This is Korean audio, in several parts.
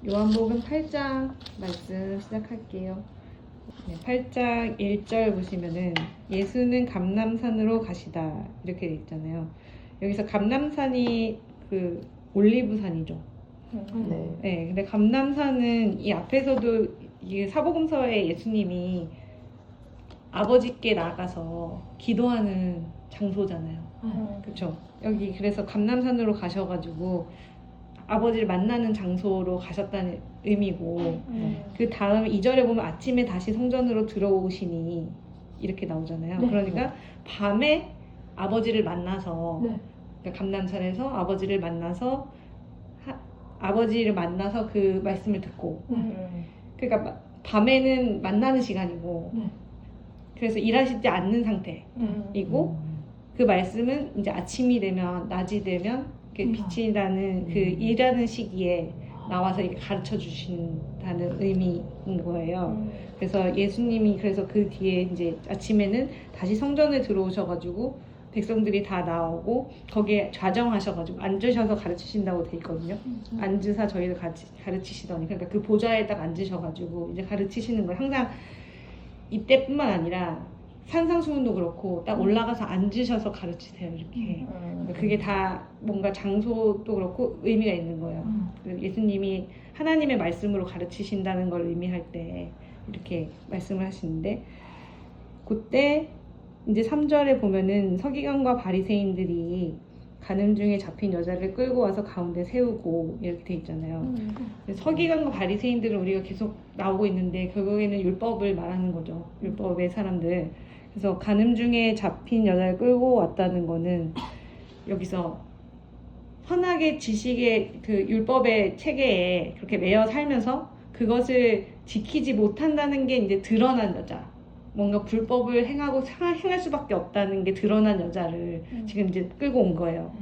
요한복음 8장 말씀 시작할게요. 네, 8장 1절 보시면은 예수는 감람산으로 가시다 이렇게 돼 있잖아요. 여기서 감람산이 그 올리브산이죠. 네. 네, 근데 감람산은 이 앞에서도 이 사복음서에 예수님이 아버지께 나가서 기도하는 장소잖아요. 그렇죠? 여기 그래서 감람산으로 가셔가지고 아버지를 만나는 장소로 가셨다는 의미고, 그 다음 2절에 보면 아침에 다시 성전으로 들어오시니 이렇게 나오잖아요. 네. 그러니까 밤에 아버지를 만나서, 네. 그러니까 감람산에서 아버지를 만나서 아버지를 만나서 그 말씀을 듣고, 그러니까 밤에는 만나는 시간이고, 네. 그래서 일하시지 않는 상태이고, 그 말씀은 이제 아침이 되면 낮이 되면 빛이 나는 그 일하는 시기에 나와서 이렇게 가르쳐 주신다는 의미인 거예요. 그래서 예수님이 그래서 그 뒤에 이제 아침에는 다시 성전에 들어오셔가지고 백성들이 다 나오고 거기에 좌정하셔가지고 앉으셔서 가르치신다고 돼 있거든요. 앉으사 저희를 가르치시더니, 그러니까 그 보좌에 딱 앉으셔가지고 이제 가르치시는 걸 항상 이때뿐만 아니라 산상수훈도 그렇고 딱 올라가서 앉으셔서 가르치세요 이렇게. 그게 다 뭔가 장소도 그렇고 의미가 있는 거예요. 예수님이 하나님의 말씀으로 가르치신다는 걸 의미할 때 이렇게 말씀을 하시는데, 그때 이제 3절에 보면은 서기관과 바리새인들이 가늠 중에 잡힌 여자를 끌고 와서 가운데 세우고 이렇게 돼 있잖아요. 서기관과 바리새인들은 우리가 계속 나오고 있는데 결국에는 율법을 말하는 거죠. 율법의 사람들. 그래서 가늠 중에 잡힌 여자를 끌고 왔다는 거는 여기서 선하게 지식의 그 율법의 체계에 그렇게 매여 살면서 그것을 지키지 못한다는 게 이제 드러난 여자, 뭔가 불법을 행할 수밖에 없다는 게 드러난 여자를 지금 이제 끌고 온 거예요.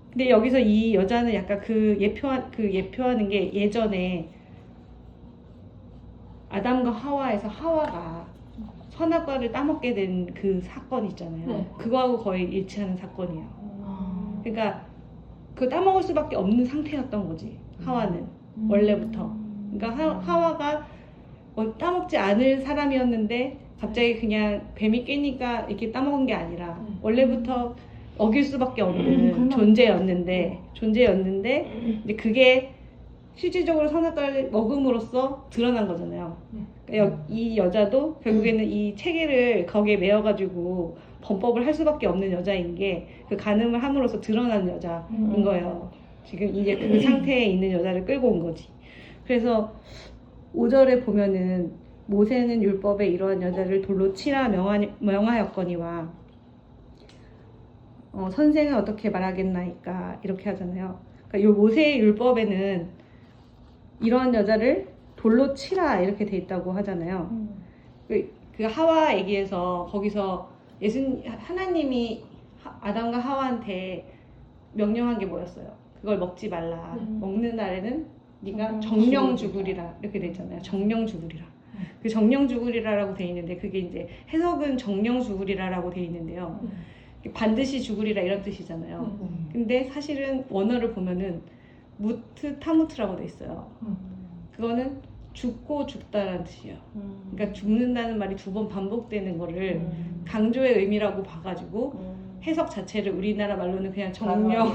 근데 여기서 이 여자는 약간 예표하는 게 예전에 아담과 하와에서 하와가 선악과를 따먹게 된 그 사건 있잖아요. 네. 그거하고 거의 일치하는 사건이에요. 그러니까 그 따먹을 수밖에 없는 상태였던 거지, 하와는 원래부터. 그러니까 하와가 따먹지 않을 사람이었는데 갑자기 그냥 뱀이 깨니까 이렇게 따먹은 게 아니라 원래부터 어길 수밖에 없는 존재였는데 이제 그게 실질적으로 선악과를 먹음으로써 드러난 거잖아요. 그러니까 이 여자도 결국에는 이 체계를 거기에 매여가지고 범법을 할 수밖에 없는 여자인 게 그 간음을 함으로써 드러난 여자인 거예요. 지금 이제 그 상태에 있는 여자를 끌고 온 거지. 그래서 5절에 보면은 모세는 율법에 이러한 여자를 돌로 치라 명하였거니와 선생은 어떻게 말하겠나이까 이렇게 하잖아요. 그러니까 이 모세의 율법에는 이러한 여자를 돌로 치라 이렇게 돼 있다고 하잖아요. 그 하와 얘기에서 거기서 하나님이 아담과 하와한테 명령한 게 뭐였어요? 그걸 먹지 말라. 먹는 날에는 네가 정령 죽으리라 이렇게 돼 있잖아요. 정령 죽으리라. 그 정령 죽으리라라고 돼 있는데 그게 이제 해석은 정령 죽으리라라고 돼 있는데요. 반드시 죽으리라 이런 뜻이잖아요. 근데 사실은 원어를 보면은 무트 타무트라고 돼 있어요. 그거는 죽고 죽다라는 뜻이에요. 그러니까 죽는다는 말이 2번 반복되는 거를 강조의 의미라고 봐가지고 해석 자체를 우리나라 말로는 그냥 정령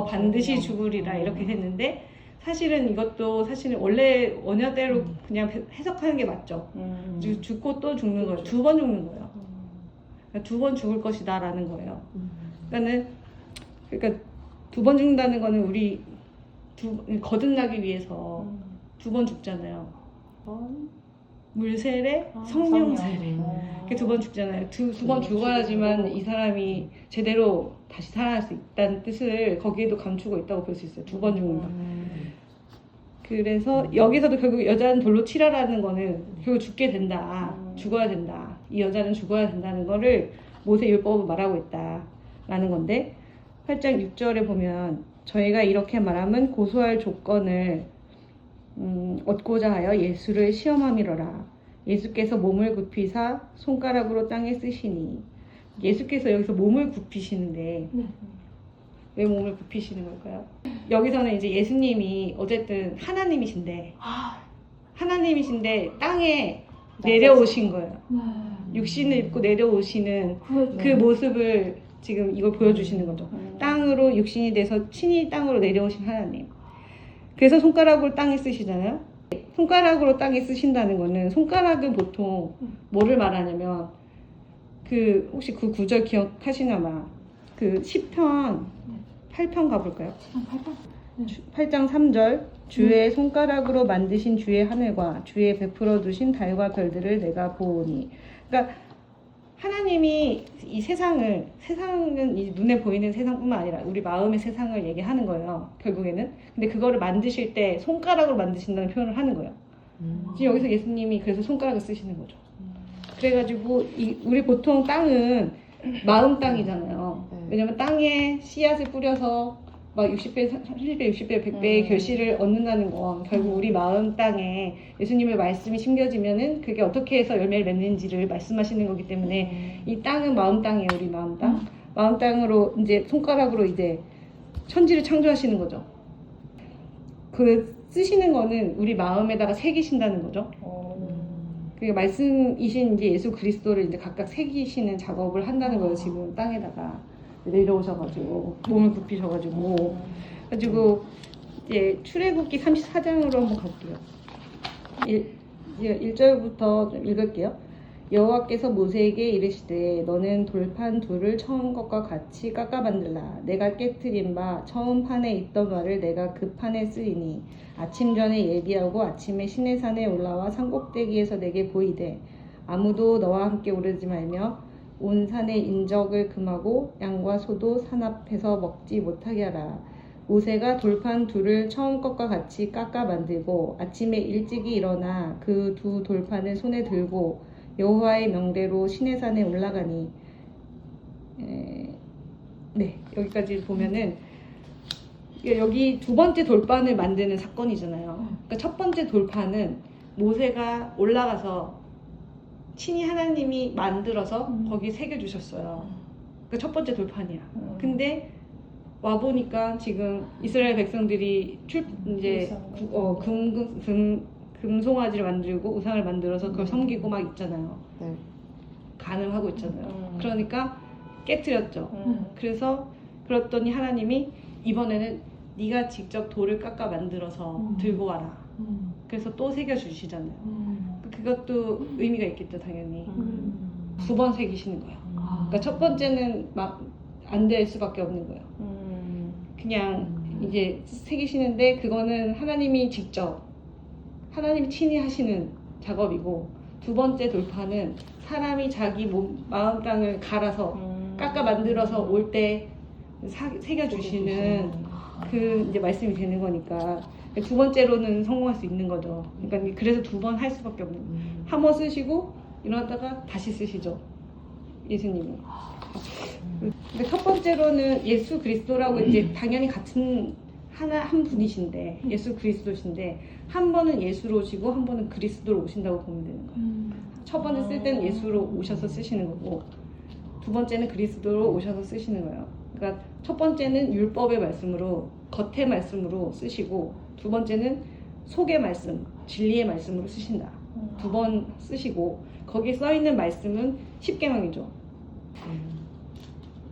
반드시 죽으리라 이렇게 했는데, 사실은 이것도 사실은 원래 원어대로 그냥 해석하는 게 맞죠. 죽고 또 죽는 거예요. 2번 죽는 거예요. 그러니까 2번 죽을 것이다 라는 거예요. 그러니까 2번 죽는다는 거는 우리 거듭나기 위해서 2번 죽잖아요. 물세례, 성령 세례. 이렇게 2번 죽잖아요. 두 번 죽어야지만 이 사람이 제대로 다시 살아날 수 있다는 뜻을 거기에도 감추고 있다고 볼 수 있어요. 2번 죽는다. 그래서 여기서도 결국 여자는 돌로 치라라는 거는 결국 죽게 된다. 죽어야 된다. 이 여자는 죽어야 된다는 거를 모세 율법으로 말하고 있다라는 건데, 8장 6절에 보면 저희가 이렇게 말하면 고소할 조건을 얻고자 하여 예수를 시험함이로라. 예수께서 몸을 굽히사 손가락으로 땅에 쓰시니. 예수께서 여기서 몸을 굽히시는데 왜 몸을 굽히시는 걸까요? 여기서는 이제 예수님이 어쨌든 하나님이신데 땅에 내려오신 거예요. 육신을 입고 내려오시는 그 모습을 지금 이걸 보여주시는 거죠. 땅으로 육신이 돼서 친히 땅으로 내려오신 하나님. 그래서 손가락으로 땅에 쓰시잖아요. 손가락으로 땅에 쓰신다는 거는 손가락은 보통 뭐를 말하냐면 그 혹시 그 구절 기억하시나마 그 시편 8편 가볼까요? 8장 3절 주의 손가락으로 만드신 주의 하늘과 주의 베풀어 두신 달과 별들을 내가 보오니. 그러니까 하나님이 이 세상은 이 눈에 보이는 세상뿐만 아니라 우리 마음의 세상을 얘기하는 거예요. 결국에는. 근데 그거를 만드실 때 손가락으로 만드신다는 표현을 하는 거예요. 지금 여기서 예수님이 그래서 손가락을 쓰시는 거죠. 그래가지고 우리 보통 땅은 마음 땅이잖아요. 왜냐면 땅에 씨앗을 뿌려서 막 60배, 30배, 60배, 100배의 결실을 얻는다는 건 결국 우리 마음 땅에 예수님의 말씀이 심겨지면은 그게 어떻게 해서 열매를 맺는지를 말씀하시는 거기 때문에 이 땅은 마음 땅이에요. 우리 마음 땅. 마음 땅으로 이제 손가락으로 이제 천지를 창조하시는 거죠. 그 쓰시는 거는 우리 마음에다가 새기신다는 거죠. 그 말씀이신 이제 예수 그리스도를 이제 각각 새기시는 작업을 한다는 거예요. 지금 땅에다가 내려오셔가지고 몸을 굽히셔가지고 가지고 이제 출애굽기 34장으로 한번 갈게요. 1절부터 좀 읽을게요. 여호와께서 모세에게 이르시되 너는 돌판 둘을 처음 것과 같이 깎아 만들라. 내가 깨트린 바 처음 판에 있던 바를 내가 그 판에 쓰이니 아침 전에 예비하고 아침에 시내산에 올라와 산꼭대기에서 내게 보이되 아무도 너와 함께 오르지 말며 온 산의 인적을 금하고 양과 소도 산 앞에서 먹지 못하게 하라. 모세가 돌판 둘을 처음 것과 같이 깎아 만들고 아침에 일찍이 일어나 그 두 돌판을 손에 들고 여호와의 명대로 시내산에 올라가니. 네, 여기까지 보면은 여기 두 번째 돌판을 만드는 사건이잖아요. 그러니까 첫 번째 돌판은 모세가 올라가서 친히 하나님이 만들어서 거기 새겨주셨어요. 그러니까 첫 번째 돌판이야. 근데 와 보니까 지금 이스라엘 백성들이 이제 금송아지를 만들고 우상을 만들어서 그걸 섬기고 막 있잖아요. 간음하고 있잖아요. 그러니까 깨트렸죠. 그래서 그랬더니 하나님이 이번에는 네가 직접 돌을 깎아 만들어서 들고 와라. 그래서 또 새겨주시잖아요. 그것도 의미가 있겠죠, 당연히. 두 번 새기시는 거예요. 그러니까 첫 번째는 막 안 될 수밖에 없는 거예요. 그냥 이제 새기시는데 그거는 하나님이 직접 하나님이 친히 하시는 작업이고, 두 번째 돌파는 사람이 자기 마음 땅을 갈아서 깎아 만들어서 올 때 새겨주시는 그 이제 말씀이 되는 거니까 두 번째로는 성공할 수 있는 거죠. 그러니까 그래서 두 번 할 수밖에 없는 거예요. 한 번 쓰시고 일어났다가 다시 쓰시죠, 예수님은. 근데 첫 번째로는 예수 그리스도라고 이제 당연히 같은 한 분이신데 예수 그리스도신데 한 번은 예수로 오시고 한 번은 그리스도로 오신다고 보면 되는 거예요. 첫 번째 쓸 때는 예수로 오셔서 쓰시는 거고 두 번째는 그리스도로 오셔서 쓰시는 거예요. 그러니까 첫 번째는 율법의 말씀으로 겉의 말씀으로 쓰시고 두 번째는 속의 말씀, 진리의 말씀으로 쓰신다. 두 번 쓰시고 거기에 써 있는 말씀은 십계명이죠.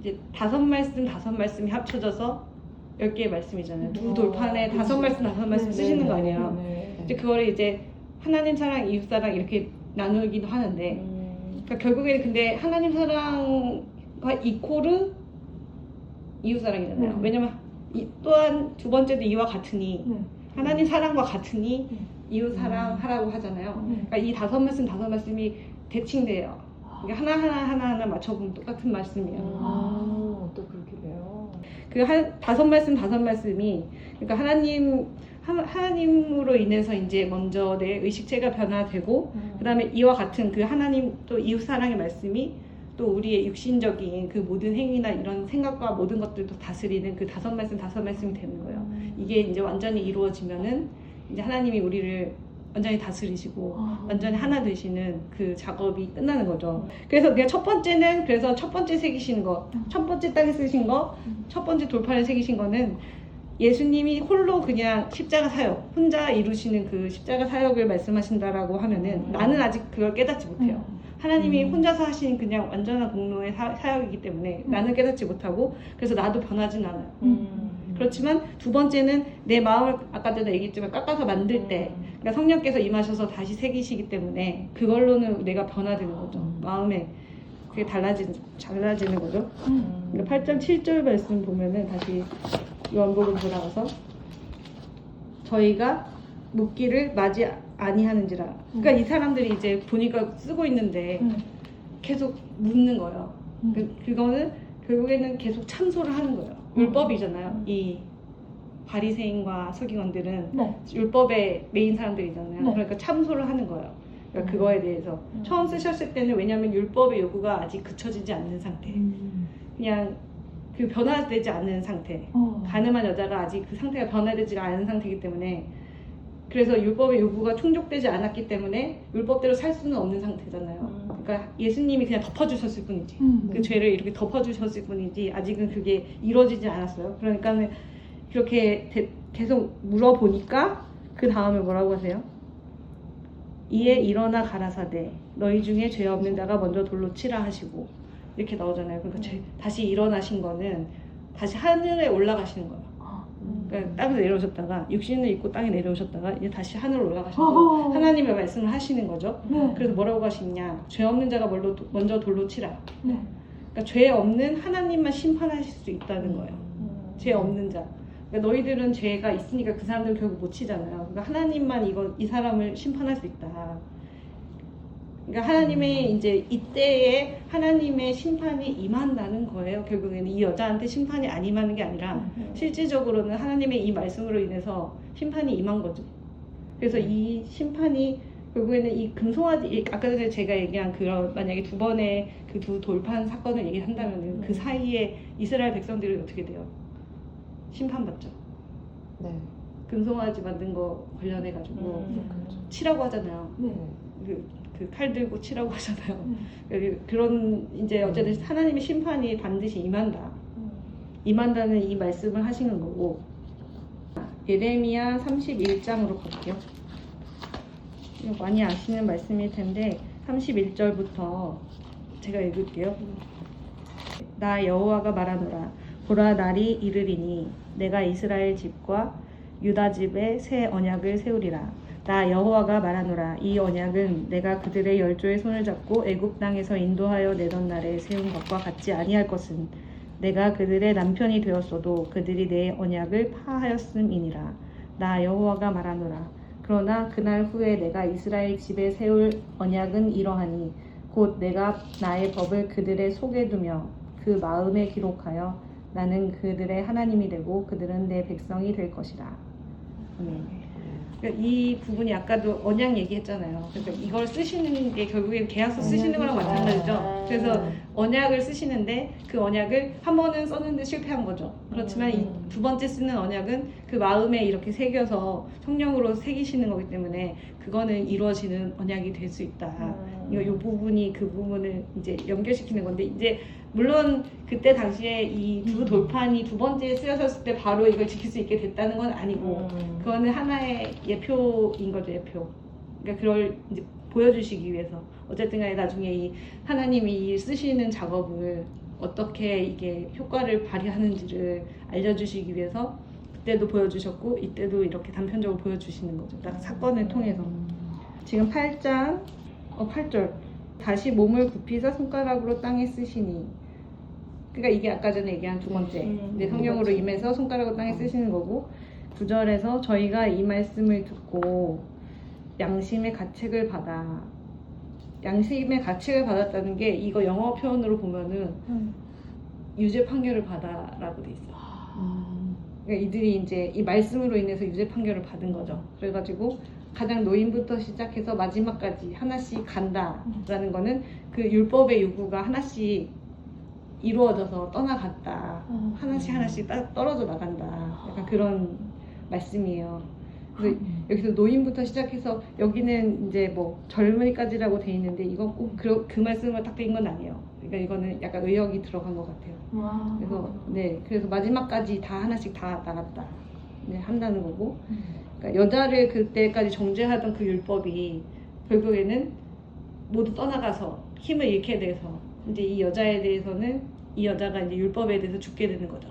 이제 다섯 말씀이 합쳐져서 10개의 말씀이잖아요. 두 돌판에 다섯 말씀 쓰시는 거 아니에요. 이제 그거를 이제 하나님 사랑, 이웃 사랑 이렇게 나누기도 하는데 그러니까 결국에는 근데 하나님 사랑과 이코르 이웃 사랑이잖아요. 왜냐면 또한 두 번째도 이와 같으니 하나님 사랑과 같으니 이웃 사랑하라고 하잖아요. 그러니까 이 다섯 말씀이 대칭돼요. 그러니까 하나 맞춰보면 똑같은 말씀이에요. 또 그렇게 돼요. 그 다섯 말씀이 그러니까 하나님으로 인해서 이제 먼저 내 의식체가 변화되고 그 다음에 이와 같은 그 하나님 또 이웃 사랑의 말씀이 또 우리의 육신적인 그 모든 행위나 이런 생각과 모든 것들도 다스리는 그 다섯 말씀이 되는 거예요. 이게 이제 완전히 이루어지면은 이제 하나님이 우리를 완전히 다스리시고 완전히 하나 되시는 그 작업이 끝나는 거죠. 그래서 그냥 첫 번째는 그래서 첫 번째 새기신 거, 첫 번째 땅에 쓰신 거, 첫 번째 돌판에 새기신 거는 예수님이 홀로 그냥 십자가 사역, 혼자 이루시는 그 십자가 사역을 말씀하신다라고 하면은 나는 아직 그걸 깨닫지 못해요. 하나님이 혼자서 하신 그냥 완전한 공로의 사역이기 때문에 나는 깨닫지 못하고 그래서 나도 변하진 않아요. 그렇지만 두 번째는 내 마음을 아까 전에 얘기했지만 깎아서 만들 때 그러니까 성령께서 임하셔서 다시 새기시기 때문에 그걸로는 내가 변화되는 거죠. 마음에 그게 달라지는 거죠. 그러니까 8장 7절 말씀 보면은 다시 요한복음 돌아가서 저희가 묻기를 맞이 아니하는지라. 그러니까 이 사람들이 이제 보니까 쓰고 있는데 계속 묻는 거예요. 그거는 결국에는 계속 참소를 하는 거예요. 율법이잖아요. 이 바리새인과 서기관들은 율법의 메인 사람들이잖아요. 그러니까 참소를 하는 거예요. 그러니까 그거에 대해서 처음 쓰셨을 때는 왜냐하면 율법의 요구가 아직 그쳐지지 않는 상태. 그냥 그 변화되지 않는 상태. 가늠한 여자가 아직 그 상태가 변화되지 않은 상태이기 때문에 그래서 율법의 요구가 충족되지 않았기 때문에 율법대로 살 수는 없는 상태잖아요. 그러니까 예수님이 그냥 덮어주셨을 뿐이지. 그 죄를 이렇게 덮어주셨을 뿐이지 아직은 그게 이루어지지 않았어요. 그러니까는 그렇게 계속 물어보니까 그 다음에 뭐라고 하세요? 이에 일어나 가라사대 너희 중에 죄 없는 자가 먼저 돌로 치라 하시고 이렇게 나오잖아요. 그러니까 다시 일어나신 거는 다시 하늘에 올라가시는 거예요. 그러니까 땅에 내려오셨다가 육신을 입고 땅에 내려오셨다가 이제 다시 하늘로 올라가셔서 하나님의 말씀을 하시는 거죠. 그래서 뭐라고 하시냐? 죄 없는 자가 먼저 돌로 치라. 그러니까 죄 없는 하나님만 심판하실 수 있다는 거예요. 죄 없는 자. 그러니까 너희들은 죄가 있으니까 그 사람들은 결국 못 치잖아요. 그러니까 하나님만 이 사람을 심판할 수 있다. 그러니까 하나님의 이제 이때에 하나님의 심판이 임한다는 거예요. 결국에는 이 여자한테 심판이 안 임하는 게 아니라 실질적으로는 하나님의 이 말씀으로 인해서 심판이 임한 거죠. 그래서 이 심판이 결국에는 이 금송아지 아까 전에 제가 얘기한 그런 만약에 두 번의 그 두 돌판 사건을 얘기한다면은 그 사이에 이스라엘 백성들이 어떻게 돼요? 심판받죠. 네. 금송아지 만든 거 관련해 가지고 치라고 하잖아요. 그 칼 들고 치라고 하잖아요. 그런 이제 어쨌든 하나님의 심판이 반드시 임한다는 이 말씀을 하시는 거고. 예레미야 31장으로 갈게요. 이거 많이 아시는 말씀일 텐데 31절부터 제가 읽을게요. 나 여호와가 말하노라 보라 날이 이르리니 내가 이스라엘 집과 유다 집에 새 언약을 세우리라. 나 여호와가 말하노라 이 언약은 내가 그들의 열조의 손을 잡고 애굽 땅에서 인도하여 내던 날에 세운 것과 같지 아니할 것은 내가 그들의 남편이 되었어도 그들이 내 언약을 파하였음이니라. 나 여호와가 말하노라 그러나 그날 후에 내가 이스라엘 집에 세울 언약은 이러하니 곧 내가 나의 법을 그들의 속에 두며 그 마음에 기록하여 나는 그들의 하나님이 되고 그들은 내 백성이 될 것이라. 그러니까 이 부분이 아까도 언약 얘기했잖아요. 그러니까 이걸 쓰시는 게 결국엔 계약서 쓰시는 거랑 마찬가지죠. 그래서 언약을 쓰시는데 그 언약을 한 번은 썼는데 실패한 거죠. 그렇지만 이 두 번째 쓰는 언약은 그 마음에 이렇게 새겨서 성령으로 새기시는 거기 때문에 그거는 이루어지는 언약이 될 수 있다. 이 부분이 그 부분을 이제 연결시키는 건데 이제 물론 그때 당시에 이 두 돌판이 두 번째 쓰여졌을 때 바로 이걸 지킬 수 있게 됐다는 건 아니고 그거는 하나의 예표인 거죠. 예표. 그러니까 그걸 이제 보여주시기 위해서 어쨌든 간에 나중에 이 하나님이 쓰시는 작업을 어떻게 이게 효과를 발휘하는지를 알려주시기 위해서 그때도 보여주셨고 이때도 이렇게 단편적으로 보여주시는 거죠. 딱 사건을 통해서. 지금 8장 8절 다시 몸을 굽히사 손가락으로 땅에 쓰시니 그러니까 이게 아까 전에 얘기한 두 번째 이제 성령으로 임해서 손가락으로 땅에 쓰시는 거고 9절에서 저희가 이 말씀을 듣고 양심의 가책을 받았다는 게 이거 영어 표현으로 보면은 유죄 판결을 받아라고 돼 있어. 그러니까 이들이 이제 이 말씀으로 인해서 유죄 판결을 받은 거죠. 그래가지고 가장 노인부터 시작해서 마지막까지 하나씩 간다라는 거는 그 율법의 요구가 하나씩 이루어져서 떠나갔다. 하나씩 떨어져 나간다. 약간 그런 말씀이에요. 그래서 여기서 노인부터 시작해서 여기는 이제 뭐 젊은이까지라고 돼 있는데 이건 꼭 그 말씀을 딱 드린 건 아니에요. 그러니까 이거는 약간 의역이 들어간 것 같아요. 와. 그래서 네, 그래서 마지막까지 다 하나씩 다 나갔다. 네, 한다는 거고. 그러니까 여자를 그때까지 정죄하던 그 율법이 결국에는 모두 떠나가서 힘을 잃게 돼서 이제 이 여자에 대해서는 이 여자가 이제 율법에 대해서 죽게 되는 거죠.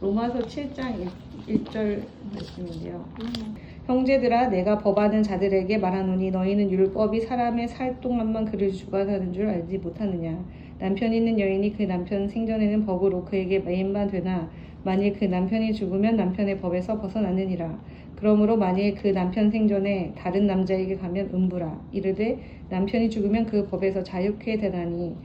로마서 7장 1절 말씀인데요. 형제들아 내가 법하는 자들에게 말하노니 너희는 율법이 사람의 살 동안만 그를 주관하는 줄 알지 못하느냐. 남편 있는 여인이 그 남편 생전에는 법으로 그에게 매인만 되나 만일 그 남편이 죽으면 남편의 법에서 벗어나느니라. 그러므로 만일 그 남편 생전에 다른 남자에게 가면 음부라. 이르되 남편이 죽으면 그 법에서 자유케 되나니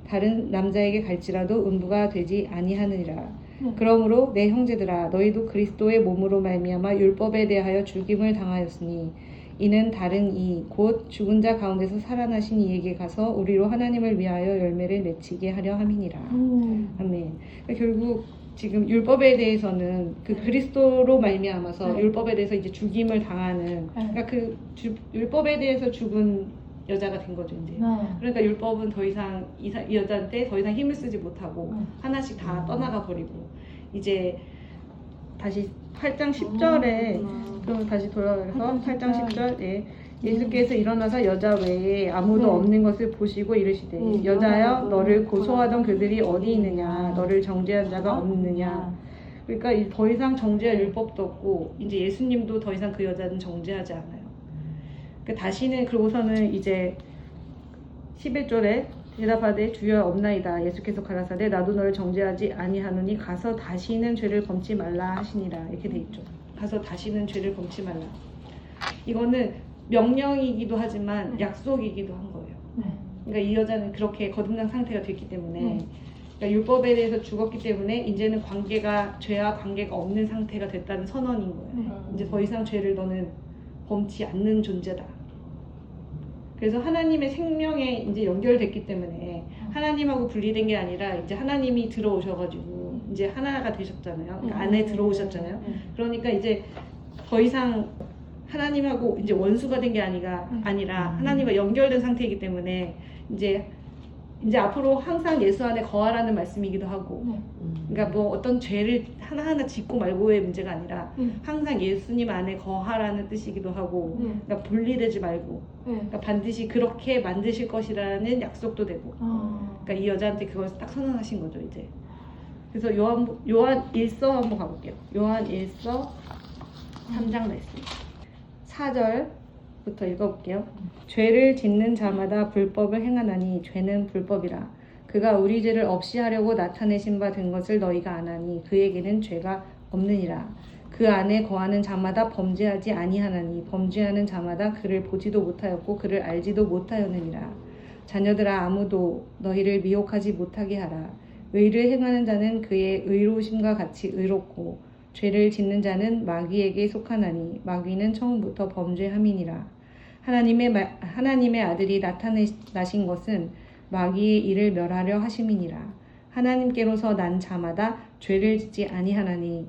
다른 남자에게 갈지라도 음부가 되지 아니하느니라. 그러므로 내 형제들아 너희도 그리스도의 몸으로 말미암아 율법에 대하여 죽임을 당하였으니 이는 다른 이 곧 죽은 자 가운데서 살아나신 이에게 가서 우리로 하나님을 위하여 열매를 맺히게 하려 함이니라. 아멘. 그러니까 결국 지금 율법에 대해서는 그 그리스도로 말미암아서 율법에 대해서 이제 죽임을 당하는 그러니까 그 율법에 대해서 죽은 여자가 된 거죠 이제. 그러니까 율법은 더 이상 이 여자한테 더 이상 힘을 쓰지 못하고 하나씩 다 떠나가 버리고 이제 다시 8장 10절에 그럼 다시 돌아가서 8장 10절 예수께서 일어나서 여자 외에 아무도 없는 것을 보시고 이르시되 여자여 너를 고소하던 그들이 어디 있느냐 너를 정죄한 자가 없느냐. 그러니까 더 이상 정죄할 율법도 없고 이제 예수님도 더 이상 그 여자는 정죄하지 않아요. 그러니까 다시는 그러고서는 이제 11절에 대답하되 주여 없나이다. 예수께서 가라사대 나도 너를 정죄하지 아니하노니 가서 다시는 죄를 범치 말라 하시니라. 이렇게 돼 있죠. 가서 다시는 죄를 범치 말라. 이거는 명령이기도 하지만 약속이기도 한 거예요. 그러니까 이 여자는 그렇게 거듭난 상태가 됐기 때문에 그러니까 율법에 대해서 죽었기 때문에 이제는 관계가 죄와 관계가 없는 상태가 됐다는 선언인 거예요. 이제 더 이상 죄를 너는 범치 않는 존재다. 그래서 하나님의 생명에 이제 연결됐기 때문에 하나님하고 분리된 게 아니라 이제 하나님이 들어오셔가지고 이제 하나가 되셨잖아요. 그러니까 안에 들어오셨잖아요. 그러니까 이제 더 이상 하나님하고 이제 원수가 된 게 아니라 하나님과 연결된 상태이기 때문에 이제 앞으로 항상 예수 안에 거하라는 말씀이기도 하고 그러니까 뭐 어떤 죄를 하나하나 짓고 말고의 문제가 아니라 항상 예수님 안에 거하라는 뜻이기도 하고 그러니까 분리되지 말고 그러니까 반드시 그렇게 만드실 것이라는 약속도 되고 그러니까 이 여자한테 그걸 딱 선언하신 거죠 이제. 그래서 요한 1서 한번 가볼게요. 요한 1서 3장 말씀 4절부터 읽어볼게요. 죄를 짓는 자마다 불법을 행하나니 죄는 불법이라. 그가 우리 죄를 없이 하려고 나타내신 바 된 것을 너희가 아나니 그에게는 죄가 없느니라. 그 안에 거하는 자마다 범죄하지 아니하나니 범죄하는 자마다 그를 보지도 못하였고 그를 알지도 못하였느니라. 자녀들아 아무도 너희를 미혹하지 못하게 하라. 의를 행하는 자는 그의 의로우심과 같이 의롭고 죄를 짓는 자는 마귀에게 속하나니 마귀는 처음부터 범죄함이니라. 하나님의 아들이 나신 것은 마귀의 일을 멸하려 하심이니라. 하나님께로서 난 자마다 죄를 짓지 아니하나니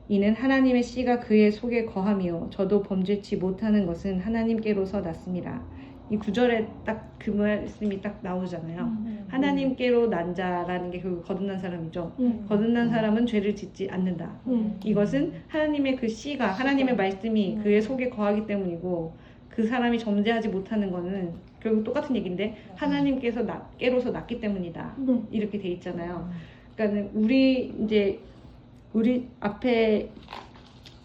이는 하나님의 씨가 그의 속에 거하며 저도 범죄치 못하는 것은 하나님께로서 났습니다. 이 9절에 딱 그 말씀이 딱 나오잖아요. 하나님께로 난 자라는 게 결국 거듭난 사람이죠. 거듭난 사람은 죄를 짓지 않는다. 이것은 하나님의 그 씨가 하나님의 말씀이 그의 속에 거하기 때문이고 그 사람이 점제하지 못하는 거는 결국 똑같은 얘기인데 하나님께서 깨로서 났기 때문이다. 이렇게 돼 있잖아요. 그러니까 우리 앞에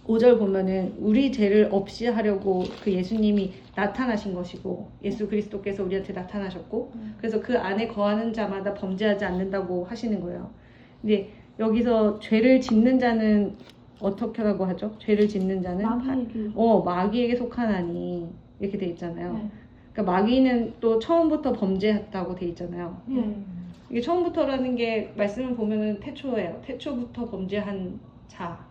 5절 보면은 우리 죄를 없이 하려고 그 예수님이 나타나신 것이고 예수 그리스도께서 우리한테 나타나셨고 그래서 그 안에 거하는 자마다 범죄하지 않는다고 하시는 거예요. 근데 여기서 죄를 짓는 자는 어떻게 하고 하죠? 죄를 짓는 자는 마귀에게 속하나니 이렇게 돼 있잖아요. 그러니까 마귀는 또 처음부터 범죄했다고 돼 있잖아요. 이게 처음부터라는 게 말씀을 보면은 태초예요. 태초부터 범죄한 자.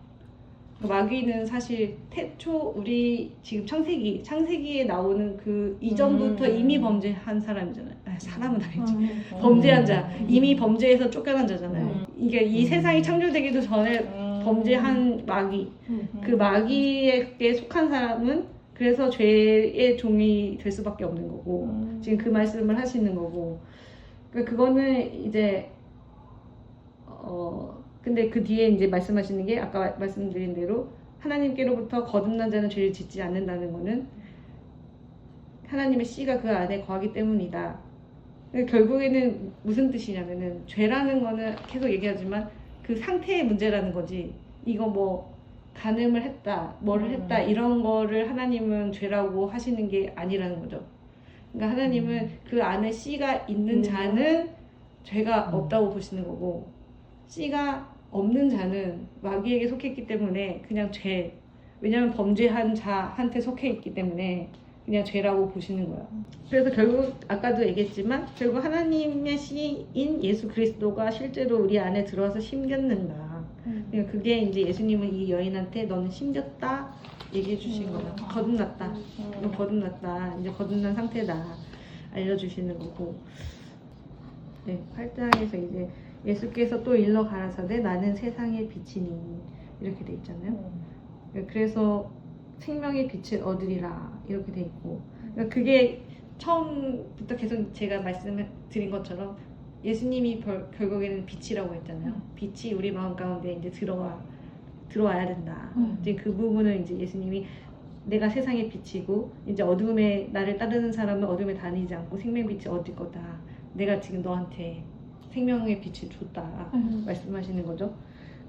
마귀는 사실 태초 우리 지금 창세기에 나오는 그 이전부터 이미 범죄한 사람이잖아요. 사람은 아니죠. 범죄한 자, 이미 범죄해서 쫓겨난 자잖아요. 이게 이 세상이 창조되기도 전에 범죄한 마귀, 그 마귀에게 속한 사람은 그래서 죄의 종이 될 수밖에 없는 거고 지금 그 말씀을 하시는 거고 그러니까 그거는 이제 근데 그 뒤에 이제 말씀하시는 게 아까 말씀드린 대로 하나님께로부터 거듭난 자는 죄를 짓지 않는다는 거는 하나님의 씨가 그 안에 거하기 때문이다. 결국에는 무슨 뜻이냐면은 죄라는 거는 계속 얘기하지만 그 상태의 문제라는 거지. 이거 뭐 간음을 했다, 뭐를 했다 이런 거를 하나님은 죄라고 하시는 게 아니라는 거죠. 그러니까 하나님은 그 안에 씨가 있는 자는 죄가 없다고 보시는 거고 씨가 없는 자는 마귀에게 속했기 때문에 그냥 죄. 왜냐하면 범죄한 자한테 속해 있기 때문에 그냥 죄라고 보시는 거야. 그래서 결국 아까도 얘기했지만 결국 하나님의 씨인 예수 그리스도가 실제로 우리 안에 들어와서 심겼는가. 그러니까 그게 이제 예수님은 이 여인한테 너는 심겼다 얘기해 주신 거야. 거듭났다. 너 거듭났다. 이제 거듭난 상태다. 알려주시는 거고. 네, 8장에서 이제 예수께서 또 일러 가라사대 나는 세상의 빛이니 이렇게 돼 있잖아요. 그래서 생명의 빛을 얻으리라 이렇게 돼 있고 그러니까 그게 처음부터 계속 제가 말씀을 드린 것처럼 예수님이 결국에는 빛이라고 했잖아요. 빛이 우리 마음 가운데 이제 들어와야 된다. 이제 그 부분을 이제 예수님이 내가 세상의 빛이고 이제 어둠에 나를 따르는 사람은 어둠에 다니지 않고 생명빛이 얻을 거다. 내가 지금 너한테 생명의 빛을 줬다 말씀하시는 거죠.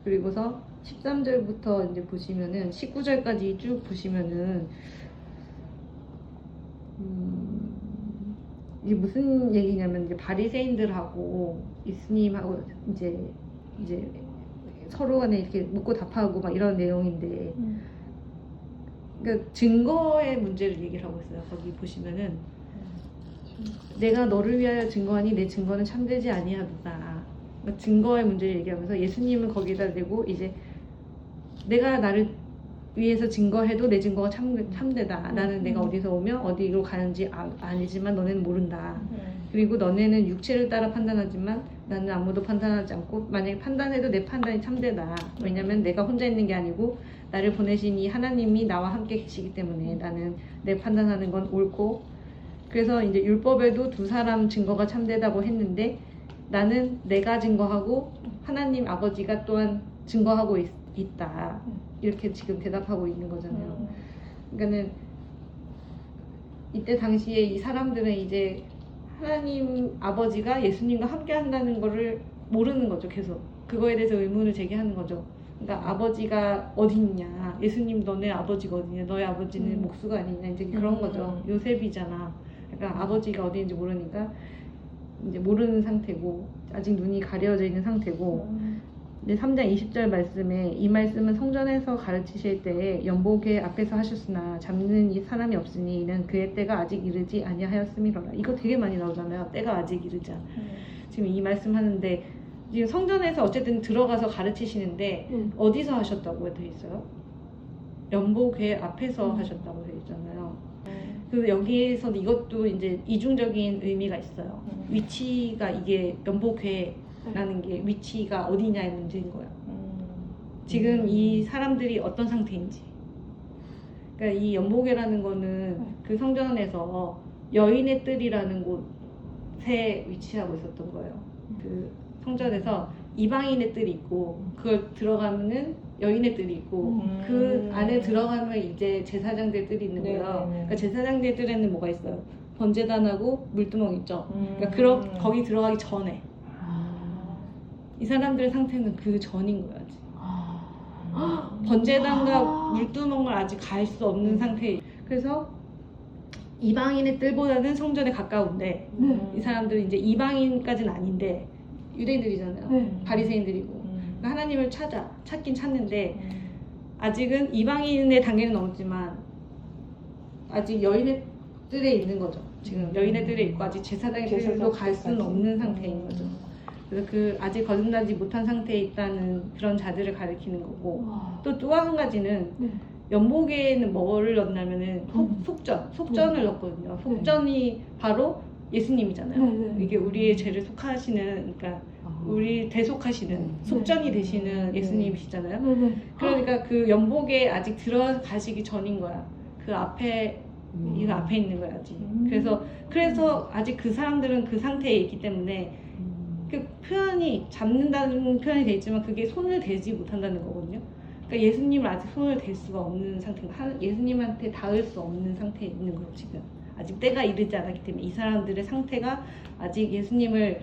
그리고서 13절부터 이제 보시면은 19절까지 쭉 보시면은 이게 무슨 얘기냐면 이제 바리새인들하고 예수님하고 이제 서로 간에 이렇게 묻고 답하고 막 이런 내용인데 그러니까 증거의 문제를 얘기를 하고 있어요. 거기 보시면은 내가 너를 위하여 증거하니 내 증거는 참되지 아니하도다. 그러니까 증거의 문제를 얘기하면서 예수님은 거기다 대고 이제 내가 나를 위해서 증거해도 내 증거가 참되다. 나는 내가 어디서 오며 어디로 가는지 알지만 너네는 모른다. 그리고 너네는 육체를 따라 판단하지만 나는 아무도 판단하지 않고 만약에 판단해도 내 판단이 참되다. 왜냐면 내가 혼자 있는 게 아니고 나를 보내신 이 하나님이 나와 함께 계시기 때문에 나는 내 판단하는 건 옳고 그래서 이제 율법에도 두 사람 증거가 참되다고 했는데 나는 내가 증거하고 하나님 아버지가 또한 증거하고 있다. 이렇게 지금 대답하고 있는 거잖아요. 그러니까는 이때 당시에 이 사람들은 이제 하나님 아버지가 예수님과 함께 한다는 거를 모르는 거죠. 계속 그거에 대해서 의문을 제기하는 거죠. 그러니까 아버지가 어디 있냐, 예수님 너네 아버지가 어디냐, 너의 아버지는 목수가 아니냐, 이제 그런 거죠. 요셉이잖아. 그러니까 아버지가 어디인지 모르니까 이제 모르는 상태고 아직 눈이 가려져 있는 상태고 이제 3장 20절 말씀에 이 말씀은 성전에서 가르치실 때에 연복회 앞에서 하셨으나 잡는 이 사람이 없으니 이는 그의 때가 아직 이르지 아니하였음이로라. 이거 되게 많이 나오잖아요. 때가 아직 이르지 않아. 지금 이 말씀 하는데 지금 성전에서 어쨌든 들어가서 가르치시는데 어디서 하셨다고 돼 있어요? 연복회 앞에서 하셨다고 돼 있잖아요. 그 여기에서 이것도 이제 이중적인 의미가 있어요. 위치가 이게 연복회라는 게 위치가 어디냐의 문제인 거예요. 지금 이 사람들이 어떤 상태인지. 그러니까 이 연복회라는 거는 그 성전에서 여인의 뜰이라는 곳에 위치하고 있었던 거예요. 그 성전에서 이방인의 뜰이 있고 그걸 들어가면은 여인의 뜰이 있고 그 안에 들어가면 이제 제사장들 뜰이 있는 거예요. 그러니까 제사장들 뜰에는 뭐가 있어요? 번제단하고 물두멍 있죠. 그러니까 거기 들어가기 전에 이 사람들의 상태는 그 전인 거야지. 번제단과 물두멍을 아직 갈 수 없는 상태. 그래서 이방인의 뜰보다는 성전에 가까운데 이 사람들은 이제 이방인까지는 아닌데 유대인들이잖아요. 바리새인들이고 그러니까 하나님을 찾긴 찾는데 아직은 이방인의 단계는 넘었지만 아직 여인의 뜰에 있는 거죠. 지금 여인의 뜰에 있고 아직 제사장의 뜰로 갈 수는 없는 상태인 거죠. 그래서 그 아직 거듭나지 못한 상태에 있다는 그런 자들을 가리키는 거고 또 한 가지는 연복에는 뭐를 넣냐면은 속전을 넣거든요. 속전이 바로 예수님이잖아요. 이게 우리의 죄를 속하시는 그러니까 우리 대속하시는 속전이 되시는 예수님이시잖아요. 네네. 그러니까 그 연복에 아직 들어가시기 전인 거야. 그 앞에 이 앞에 있는 거야 아직. 그래서 아직 그 사람들은 그 상태에 있기 때문에 그 표현이 잡는다는 표현이 돼 있지만 그게 손을 대지 못한다는 거거든요. 그러니까 예수님을 아직 손을 댈 수가 없는 상태가 예수님한테 닿을 수 없는 상태에 있는 거예요 지금. 아직 때가 이르지 않았기 때문에 이 사람들의 상태가 아직 예수님을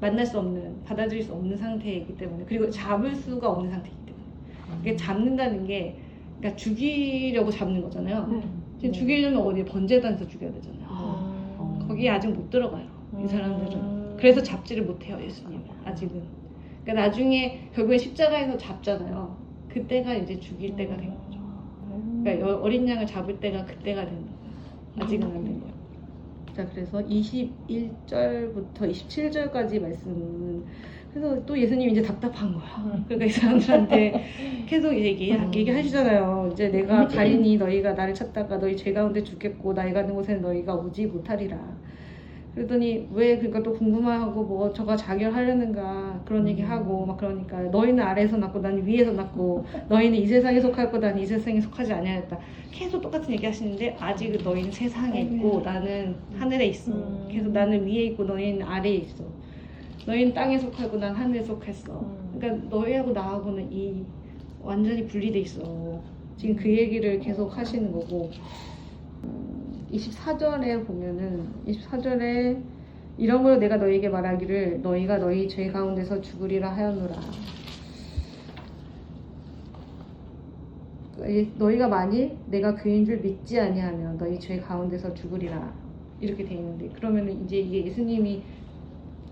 만날 수 없는, 받아들일 수 없는 상태이기 때문에, 그리고 잡을 수가 없는 상태이기 때문에. 그러니까 잡는다는 게 그러니까 죽이려고 잡는 거잖아요. 지금 죽이려면 어디 번제단에서 죽여야 되잖아요. 거기에 아직 못 들어가요 이 사람들은. 그래서 잡지를 못해요 예수님은 아직은. 그러니까 나중에 결국에 십자가에서 잡잖아요. 그때가 이제 죽일 때가 된 거죠. 그러니까 어린 양을 잡을 때가 그때가 된 거예요. 아직은 안 된 거예요. 자, 그래서 21절부터 27절까지 말씀은, 그래서 또 예수님이 이제 답답한 거야. 그러니까 이 사람들한테 계속 얘기하시잖아요. 이제 내가 가리니 너희가 나를 찾다가 너희 죄 가운데 죽겠고 나이 가는 곳에는 너희가 오지 못하리라. 그러더니 왜 그러니까 또 궁금해하고 뭐 저가 자결하려는가 그런 얘기하고 막 그러니까 너희는 아래에서 났고 나는 위에서 났고 너희는 이 세상에 속하였고 나는 이 세상에 속하지 아니하였다. 계속 똑같은 얘기 하시는데 아직은 너희는 세상에 있고 나는 하늘에 있어. 계속 나는 위에 있고 너희는 아래에 있어. 너희는 땅에 속하고 난 하늘에 속했어. 그러니까 너희하고 나하고는 이 완전히 분리돼 있어. 지금 그 얘기를 계속 하시는 거고. 24절에 보면은 24절에 이러므로 내가 너희에게 말하기를 너희가 너희 죄 가운데서 죽으리라 하였노라. 너희가 만일 내가 그인 줄 믿지 아니하면 너희 죄 가운데서 죽으리라 이렇게 돼 있는데, 그러면은 이제 이게 예수님이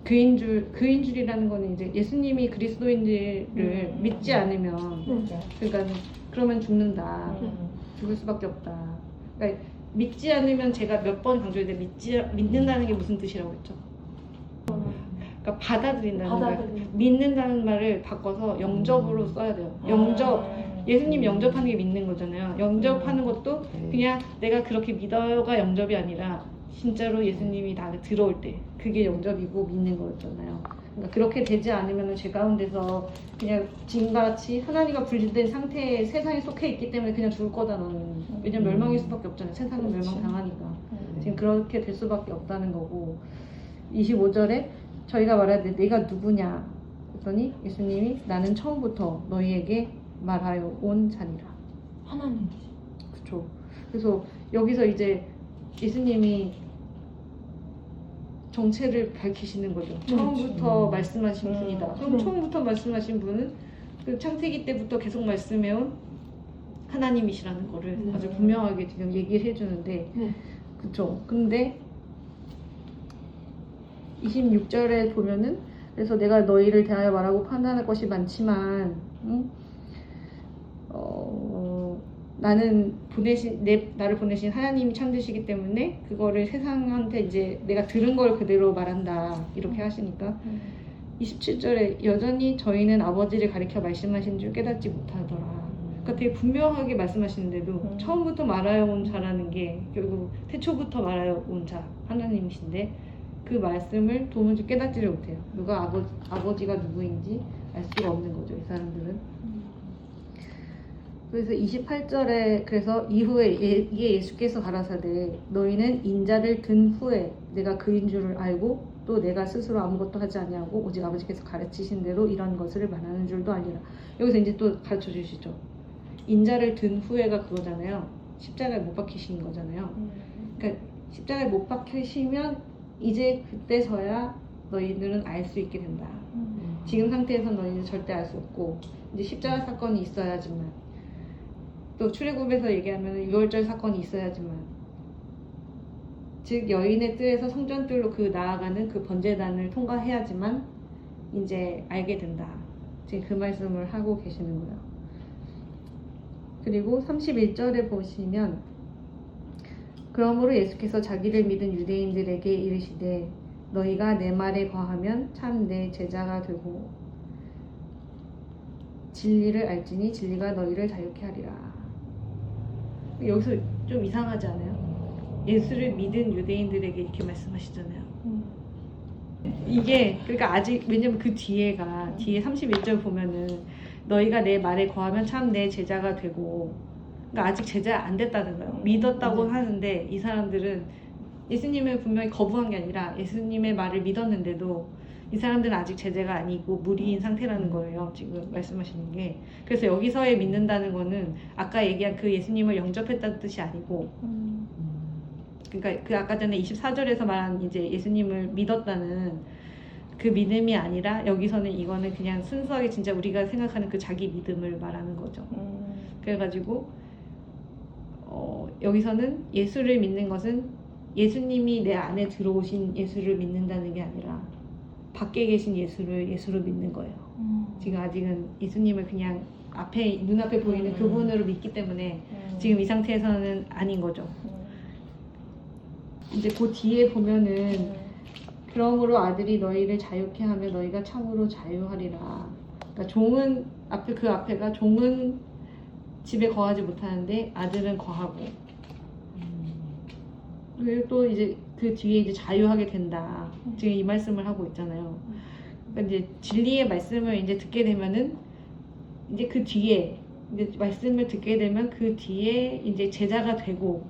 그인 줄이라는 거는 이제 예수님이 그리스도인들을 믿지 않으면 그러니까 그러면 죽는다. 죽을 수밖에 없다. 그러니까 믿지 않으면 제가 몇 번 강조했는데 믿는다는 게 무슨 뜻이라고 했죠? 그러니까 받아들인다는 거예요. 믿는다는 말을 바꿔서 영접으로 써야 돼요. 영접. 예수님 영접하는 게 믿는 거잖아요. 영접하는 것도 그냥 내가 그렇게 믿어가 영접이 아니라 진짜로 예수님이 나를 들어올 때 그게 영접이고 믿는 거였잖아요. 그러니까 그렇게 되지 않으면 제 가운데서 그냥 지금과 같이 하나님과 분리된 상태에 세상에 속해 있기 때문에 그냥 죽을 거다 너는. 왜냐면 멸망일 수밖에 없잖아요. 세상은 멸망당하니까. 지금 그렇게 될 수밖에 없다는 거고. 25절에 저희가 말하되 내가 누구냐 그랬더니 예수님이 나는 처음부터 너희에게 말하여 온 자니라. 하나님. 그렇죠. 그래서 여기서 이제 예수님이 정체를 밝히시는 거죠. 처음부터 말씀하신 분이다. 그럼 처음부터 말씀하신 분은 그 창세기 때부터 계속 말씀해온 하나님이시라는 거를 아주 분명하게 지금 얘기를 해주는데, 그쵸. 근데 26절에 보면은 그래서 내가 너희를 대하여 말하고 판단할 것이 많지만 나는 나를 보내신 하나님이 참되시기 때문에 그거를 세상한테 이제 내가 들은 걸 그대로 말한다 이렇게 하시니까 27절에 여전히 저희는 아버지를 가리켜 말씀하신 줄 깨닫지 못하더라. 그러니까 되게 분명하게 말씀하시는데도 처음부터 말하여 온 자라는 게 결국 태초부터 말하여 온 자 하나님이신데 그 말씀을 도무지 깨닫지를 못해요. 누가 아버지가 누구인지 알 수가 없는 거죠, 이 사람들은. 그래서 28절에 그래서 이후에 이게 예수께서 가라사대 너희는 인자를 든 후에 내가 그인 줄을 알고 또 내가 스스로 아무것도 하지 아니하고 오직 아버지께서 가르치신 대로 이런 것을 말하는 줄도 아니라. 여기서 이제 또 가르쳐 주시죠. 인자를 든 후에가 그거잖아요. 십자가에 못 박히신 거잖아요. 그러니까 십자가에 못 박히시면 이제 그때서야 너희들은 알 수 있게 된다. 지금 상태에서 너희는 절대 알 수 없고 이제 십자가 사건이 있어야지만, 또 출애굽에서 얘기하면 6월절 사건이 있어야지만, 즉 여인의 뜰에서 성전뜰로 그 나아가는 그 번제단을 통과해야지만 이제 알게 된다. 지금 그 말씀을 하고 계시는 거예요. 그리고 31절에 보시면 그러므로 예수께서 자기를 믿은 유대인들에게 이르시되 너희가 내 말에 거하면 참 내 제자가 되고 진리를 알지니 진리가 너희를 자유케 하리라. 여기서 좀 이상하지 않아요? 예수를 믿은 유대인들에게 이렇게 말씀하시잖아요. 이게 그러니까 아직 왜냐면 그 뒤에가 뒤에 31절 보면은 너희가 내 말에 거하면 참 내 제자가 되고 그러니까 아직 제자 안 됐다는 거예요. 믿었다고 하는데 이 사람들은 예수님을 분명히 거부한 게 아니라 예수님의 말을 믿었는데도 이 사람들은 아직 제자가 아니고 무리인 상태라는 거예요. 지금 말씀하시는 게. 그래서 여기서의 믿는다는 거는 아까 얘기한 그 예수님을 영접했다는 뜻이 아니고 그러니까 그 아까 전에 24절에서 말한 이제 예수님을 믿었다는 그 믿음이 아니라 여기서는 이거는 그냥 순수하게 진짜 우리가 생각하는 그 자기 믿음을 말하는 거죠. 그래가지고 여기서는 예수를 믿는 것은 예수님이 내 안에 들어오신 예수를 믿는다는 게 아니라 밖에 계신 예수를 믿는 거예요. 지금 아직은 예수님을 그냥 앞에 눈앞에 보이는 그분으로 믿기 때문에 지금 이 상태에서는 아닌 거죠. 이제 그 뒤에 보면은 그러므로 아들이 너희를 자유케 하며 너희가 참으로 자유하리라. 그러니까 종은 그 앞에가 종은 집에 거하지 못하는데 아들은 거하고. 그리고 또 이제 그 뒤에 이제 자유하게 된다. 지금 이 말씀을 하고 있잖아요. 그러니까 이제 진리의 말씀을 이제 듣게 되면은 이제 그 뒤에 이제 말씀을 듣게 되면 그 뒤에 이제 제자가 되고.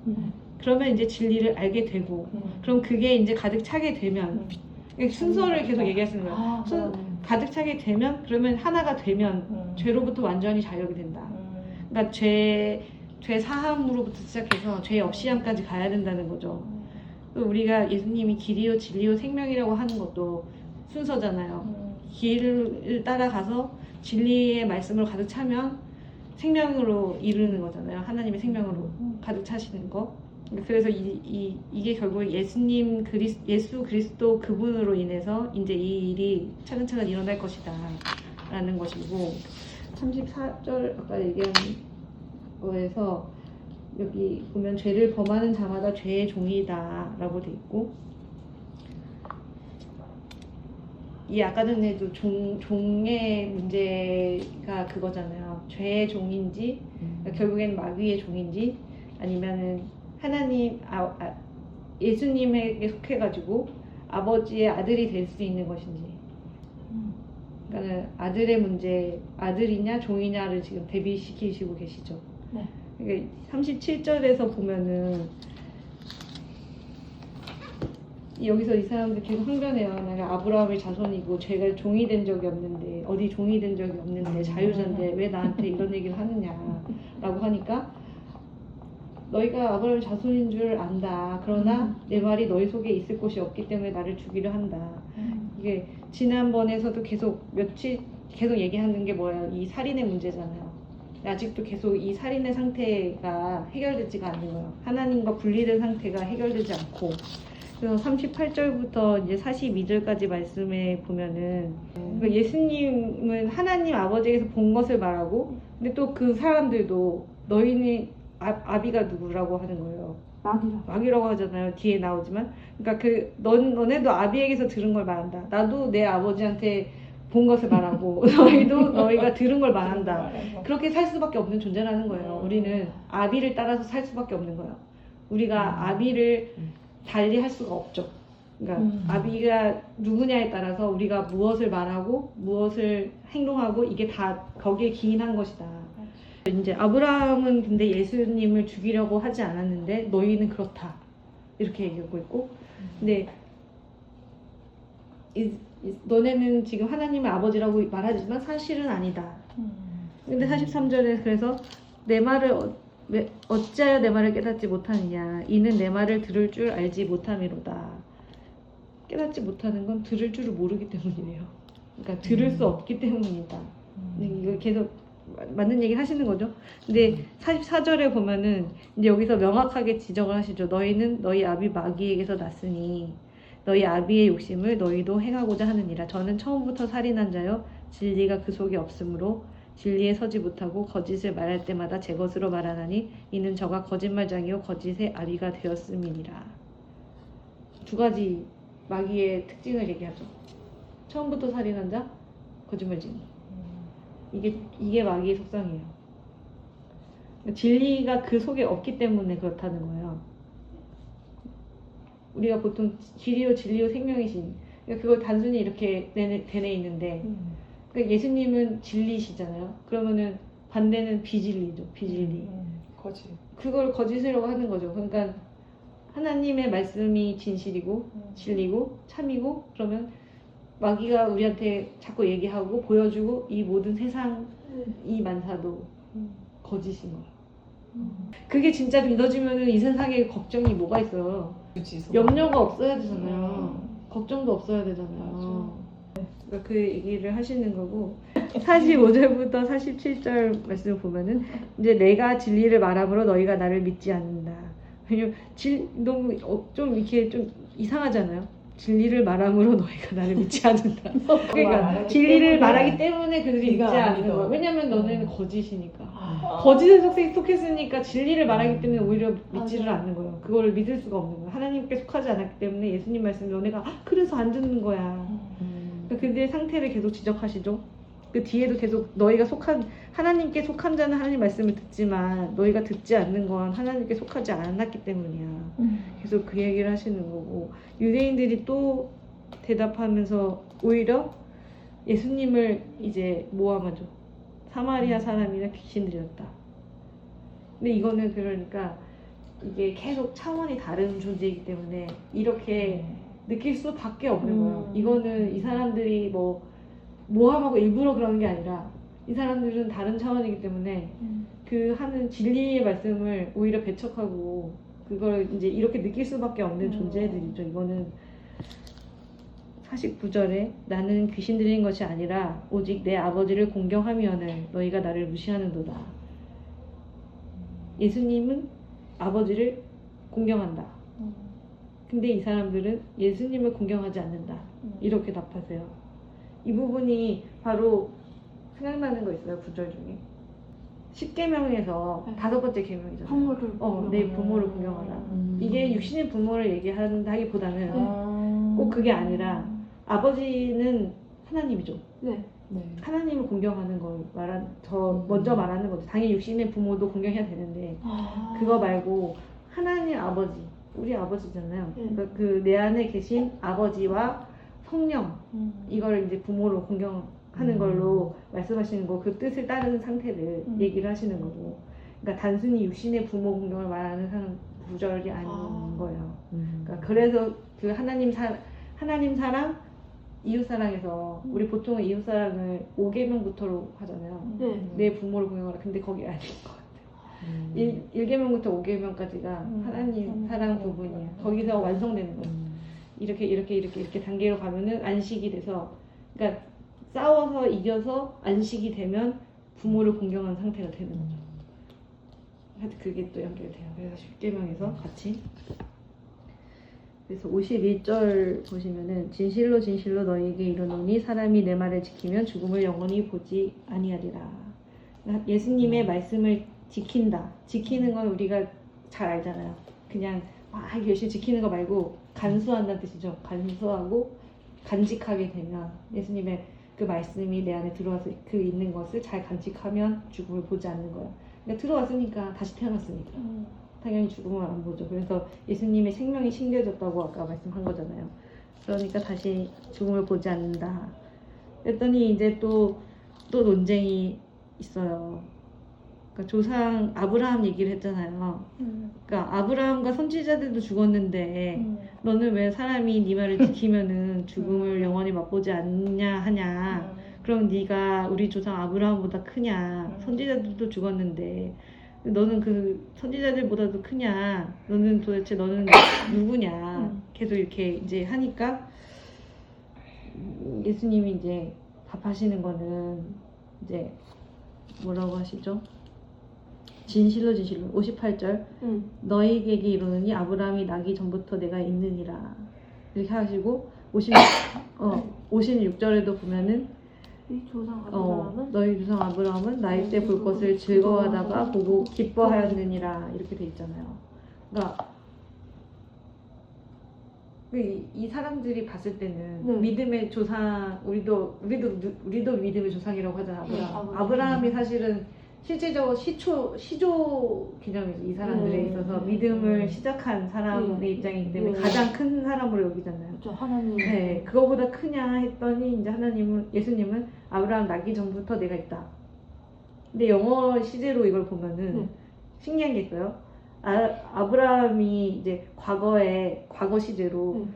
그러면 이제 진리를 알게 되고 그럼 그게 이제 가득 차게 되면 순서를 계속 얘기하시는 거예요. 가득 차게 되면 그러면 하나가 되면 죄로부터 완전히 자유하게 된다. 그러니까 죄 사함으로부터 시작해서 죄 없이 함까지 가야 된다는 거죠. 우리가 예수님이 길이요 진리요 생명이라고 하는 것도 순서잖아요. 길을 따라가서 진리의 말씀을 가득 차면 생명으로 이르는 거잖아요. 하나님의 생명으로 가득 차시는 거. 그래서 이게 결국 예수 그리스도 그분으로 인해서 이제 이 일이 차근차근 일어날 것이다 라는 것이고 34절 아까 얘기한 거에서 여기 보면 죄를 범하는 자마다 죄의 종이다 라고 돼 있고 이 아까 전에도 종의 문제가 그거잖아요. 죄의 종인지 그러니까 결국에는 마귀의 종인지 아니면은 하나님 예수님에게 속해가지고 아버지의 아들이 될 수 있는 것인지 그러니까 아들의 문제 아들이냐 종이냐를 지금 대비시키시고 계시죠. 네. 그러니까 37절에서 보면은 여기서 이 사람들 계속 항변해요. 내가 아브라함의 자손이고 죄가 종이 된 적이 없는데 어디 종이 된 적이 없는데 자유자인데 왜 나한테 이런 얘기를 하느냐라고 하니까 너희가 아브라함의 자손인 줄 안다. 그러나 내 말이 너희 속에 있을 곳이 없기 때문에 나를 죽이려 한다. 이게 지난번에서도 계속 계속 얘기하는 게 뭐예요? 이 살인의 문제잖아요. 아직도 계속 이 살인의 상태가 해결되지가 않는 거예요. 하나님과 분리된 상태가 해결되지 않고. 그래서 38절부터 이제 42절까지 말씀에 보면은 그러니까 예수님은 하나님 아버지에게서 본 것을 말하고 근데 또 그 사람들도 너희는 아비가 누구라고 하는 거예요. 마귀라고 하잖아요. 뒤에 나오지만 그러니까 너네도 아비에게서 들은 걸 말한다. 나도 내 아버지한테 본 것을 말하고 너희도 너희가 들은 걸 말한다. 그렇게 살 수밖에 없는 존재라는 거예요. 우리는 아비를 따라서 살 수밖에 없는 거예요. 우리가 아비를 달리 할 수가 없죠. 그러니까 아비가 누구냐에 따라서 우리가 무엇을 말하고 무엇을 행동하고 이게 다 거기에 기인한 것이다. 이제 아브라함은 근데 예수님을 죽이려고 하지 않았는데 너희는 그렇다 이렇게 얘기하고 있고 근데 너네는 지금 하나님의 아버지라고 말하지만 사실은 아니다. 근데 43절에 그래서 내 말을 어찌하여 내 말을 깨닫지 못하느냐 이는 내 말을 들을 줄 알지 못함이로다. 깨닫지 못하는 건 들을 줄을 모르기 때문이에요. 그러니까 들을 수 없기 때문이다. 이거 계속 맞는 얘기를 하시는 거죠. 근데 44절에 보면은 이제 여기서 명확하게 지적을 하시죠. 너희는 너희 아비 마귀에게서 났으니 너희 아비의 욕심을 너희도 행하고자 하느니라. 저는 처음부터 살인한 자요 진리가 그 속에 없으므로 진리에 서지 못하고 거짓을 말할 때마다 제 것으로 말하나니 이는 저가 거짓말장이요 거짓의 아비가 되었음이니라. 두 가지 마귀의 특징을 얘기하죠. 처음부터 살인한 자, 거짓말쟁이. 이게 마귀의 속성이에요. 진리가 그 속에 없기 때문에 그렇다는 거예요. 우리가 보통 길이요 진리요 생명이신 그걸 단순히 이렇게 되뇌 있는데 그러니까 예수님은 진리시잖아요. 그러면은 반대는 비진리죠. 비진리. 거짓. 그걸 거짓이라고 하는 거죠. 그러니까 하나님의 말씀이 진실이고 진리고 참이고 그러면 마귀가 우리한테 자꾸 얘기하고 보여주고 이 모든 세상 이 만사도 거짓인 거야. 그게 진짜 믿어지면은 이 세상에 걱정이 뭐가 있어요. 염려가 없어야 되잖아요. 걱정도 없어야 되잖아요. 그러니까 그 얘기를 하시는 거고 45절부터 47절 말씀을 보면은 이제 내가 진리를 말함으로 너희가 나를 믿지 않는다. 왜냐면 너무 좀 이렇게 좀 이상하잖아요. 진리를 말함으로 너희가 나를 믿지 않는다. 그러니까 진리를 말하기 때문에 그들이 믿지 않는 거야. 왜냐면 너네는 거짓이니까. 거짓의 속성이 속했으니까 진리를 말하기 때문에 오히려 믿지를 않는 거예요. 그거를 믿을 수가 없는 거예요. 하나님께 속하지 않았기 때문에 예수님 말씀 너네가 그래서 안 듣는 거야. 그러니까 그들의 상태를 계속 지적하시죠. 그 뒤에도 계속 너희가 하나님께 속한 자는 하나님 말씀을 듣지만 너희가 듣지 않는 건 하나님께 속하지 않았기 때문이야. 계속 그 얘기를 하시는 거고 유대인들이 또 대답하면서 오히려 예수님을 이제 모함하죠. 사마리아 사람이나 귀신들이었다. 근데 이거는 그러니까 이게 계속 차원이 다른 존재이기 때문에 이렇게 느낄 수밖에 없는 거예요. 이거는 이 사람들이 모함하고 일부러 그러는 게 아니라 이 사람들은 다른 차원이기 때문에 그 하는 진리의 말씀을 오히려 배척하고 그걸 이제 이렇게 느낄 수밖에 없는 존재들이죠. 이거는 49절에 나는 귀신 들린 것이 아니라 오직 내 아버지를 공경하면은 너희가 나를 무시하는도다. 예수님은 아버지를 공경한다. 근데 이 사람들은 예수님을 공경하지 않는다. 이렇게 답하세요. 이 부분이 바로 생각나는 거 있어요. 구절 중에 10계명에서 5번째 계명이잖아요. 부모를 내 부모를 공경하라. 이게 육신의 부모를 얘기한다기보다는 꼭 그게 아니라 아버지는 하나님이죠. 네. 하나님을 공경하는 걸 먼저 말하는 거죠. 당연히 육신의 부모도 공경해야 되는데 그거 말고 하나님 아버지, 우리 아버지잖아요. 그러니까 그 내 안에 계신 아버지와 성령 이걸 이제 부모로 공경하는 걸로 말씀하시는 거, 그 뜻을 따르는 상태를 얘기를 하시는 거고, 그러니까 단순히 육신의 부모 공경을 말하는 구절이 아닌 거예요. 그러니까 그래서 그 하나님 사랑, 이웃 사랑에서 우리 보통은 이웃 사랑을 5계명부터로 하잖아요. 내 부모를 공경하라. 근데 거기 아닌 것 같아요. 1계명부터 5계명까지가 하나님 사랑 부분이에요. 거기서 완성되는 거예요. 이렇게 단계로 가면은 안식이 돼서, 그러니까 싸워서 이겨서 안식이 되면 부모를 공경한 상태가 되는 거죠. 하여튼 그게 또 연결돼요. 그래서 10계명에서 같이. 그래서 51절 보시면은 진실로 진실로 너희에게 이르노니 사람이 내 말을 지키면 죽음을 영원히 보지 아니하리라. 그러니까 예수님의 말씀을 지킨다. 지키는 건 우리가 잘 알잖아요. 그냥 막 열심히 지키는 거 말고 간수한다는 뜻이죠. 간수하고 간직하게 되면 예수님의 그 말씀이 내 안에 들어와서 그 있는 것을 잘 간직하면 죽음을 보지 않는 거예요. 그러니까 들어왔으니까 다시 태어났으니까 당연히 죽음을 안 보죠. 그래서 예수님의 생명이 심겨졌다고 아까 말씀한 거잖아요. 그러니까 다시 죽음을 보지 않는다. 그랬더니 이제 또 논쟁이 있어요. 그러니까 조상 아브라함 얘기를 했잖아요. 그러니까 아브라함과 선지자들도 죽었는데 너는 왜 사람이 네 말을 지키면은 죽음을 영원히 맛보지 않냐 하냐. 그럼 네가 우리 조상 아브라함보다 크냐. 선지자들도 죽었는데 너는 그 선지자들보다도 크냐. 너는 도대체 너는 누구냐. 계속 이렇게 이제 하니까 예수님이 이제 답하시는 거는 이제 뭐라고 하시죠? 진실로 진실로 58절 너희에게 이르노니 아브라함이 나기 전부터 내가 있느니라 이렇게 하시고 56절에도 보면은 너희 조상 아브라함은 나이 때 볼 것을 즐거워하다가 보고 기뻐하였느니라 이렇게 돼 있잖아요. 그러니까 이 사람들이 봤을 때는 믿음의 조상, 우리도 믿음의 조상이라고 하잖아. 아브라함이 사실은 실제적으로 시조 개념이죠. 이 사람들에 있어서 믿음을 시작한 사람의 입장이기 때문에 가장 큰 사람으로 여기잖아요. 그렇죠. 하나님. 네, 그거보다 크냐 했더니 이제 예수님은 아브라함 나기 전부터 내가 있다. 근데 영어 시제로 이걸 보면은 신기한 게 있어요. 아브라함이 이제 과거 시제로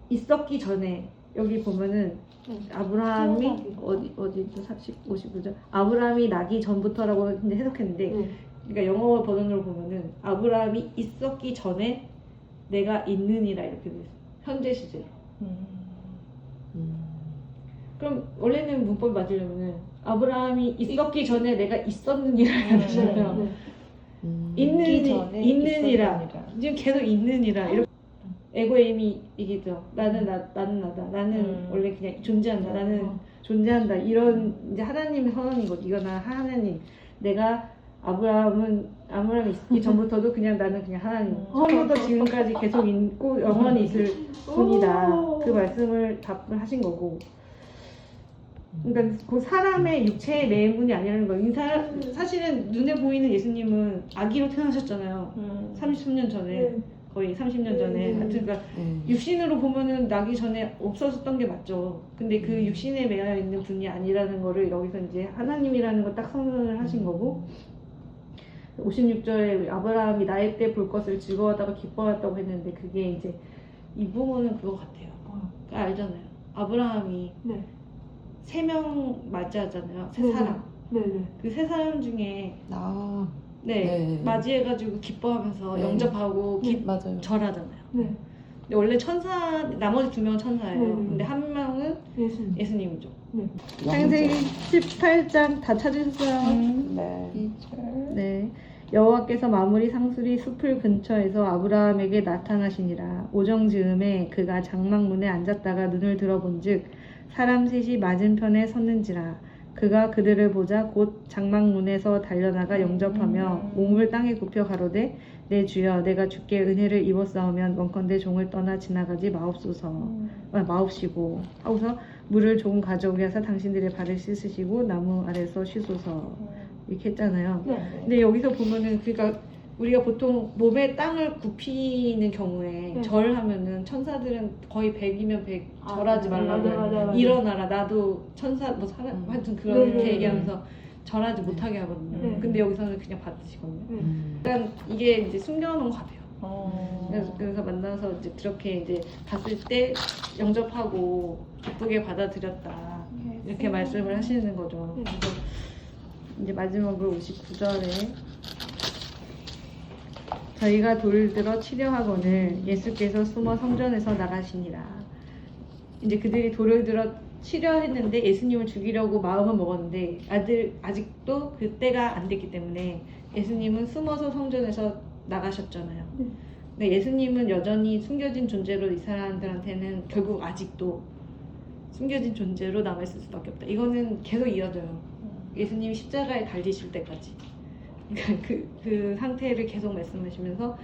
있었기 전에 여기 보면은 아브라함이 어디 59죠. 아브라함이 나기 전부터라고 이제 해석했는데, 그러니까 영어 버전으로 보면은 아브라함이 있었기 전에 내가 있느니라 이렇게 돼 있어요. 현재 시제로. 그럼 원래는 문법이 맞으려면은 아브라함이 있었기 전에 내가 있었느니라 해야 되잖아요. 있느니라. 지금 계속 있느니라. 이렇게 에고의 힘이 이기죠. 나는 나다. 나는 원래 그냥 존재한다. 나는 존재한다. 이런 이제 하나님의 선언인 거죠. 이거나 하나님. 내가 아브라함이 있기 전부터도 그냥 나는 그냥 하나님. 처음부터 지금까지 계속 있고 영원히 있을 분이다. 그 말씀을 답을 하신 거고. 그러니까 그 사람의 육체의 매분이 아니라는 거예요. 사실은 눈에 보이는 예수님은 아기로 태어나셨잖아요. 30년 전에. 거의 30년 전에. 하여튼 그러니까 육신으로 보면은 나기 전에 없어졌던 게 맞죠. 근데 그 육신에 매여 있는 분이 아니라는 거를 여기서 이제 하나님이라는 걸 딱 선언을 하신 거고, 56절에 아브라함이 나이 때 볼 것을 즐거웠다고 기뻐했다고 했는데, 그게 이제 이 부분은 그거 같아요. 그러니까 알잖아요. 아브라함이 3명 맞이하잖아요. 세 사람. 그 세 사람 중에 맞이해가지고 기뻐하면서 영접하고 맞아요. 절하잖아요. 근데 원래 나머지 2명은 천사예요. 근데 한 명은 예수님이죠. 창세기 18장 다 찾으셨어요? 네. 여호와께서 마무리 상수리 숲을 근처에서 아브라함에게 나타나시니라. 오정 즈음에 그가 장막문에 앉았다가 눈을 들어본즉 사람 셋이 맞은편에 섰는지라. 그가 그들을 보자 곧 장막문에서 달려나가 영접하며 몸을 땅에 굽혀 가로되 내 주여 내가 주께 은혜를 입었사오면 원컨대 종을 떠나 지나가지 마옵시고 하고서 물을 조금 가져오게 하사 당신들의 발을 씻으시고 나무 아래서 쉬소서 이렇게 했잖아요. 근데 여기서 보면은 그러니까 우리가 보통 몸에 땅을 굽히는 경우에 절하면은 천사들은 거의 100이면 100 절하지 말라고 맞아. 일어나라 나도 천사 뭐 사람 하여튼 그렇게 얘기하면서 절하지 못하게 하거든요. 근데 여기서는 그냥 받으시거든요. 그러니까 이게 이제 숨겨놓은 것 같아요. 그래서 만나서 이제 그렇게 이제 봤을 때 영접하고 기쁘게 받아들였다 이렇게 말씀을 하시는 거죠. 그래서 이제 마지막으로 59절에 저희가 돌을 들어 치려하거늘 예수께서 숨어 성전에서 나가시니라. 이제 그들이 돌을 들어 치려 했는데 예수님을 죽이려고 마음은 먹었는데 아직도 그때가 안 됐기 때문에 예수님은 숨어서 성전에서 나가셨잖아요. 근데 예수님은 여전히 숨겨진 존재로 이 사람들한테는 결국 아직도 숨겨진 존재로 남아있을 수밖에 없다. 이거는 계속 이어져요. 예수님이 십자가에 달리실 때까지. 그러니까 그 상태를 계속 말씀하시면서,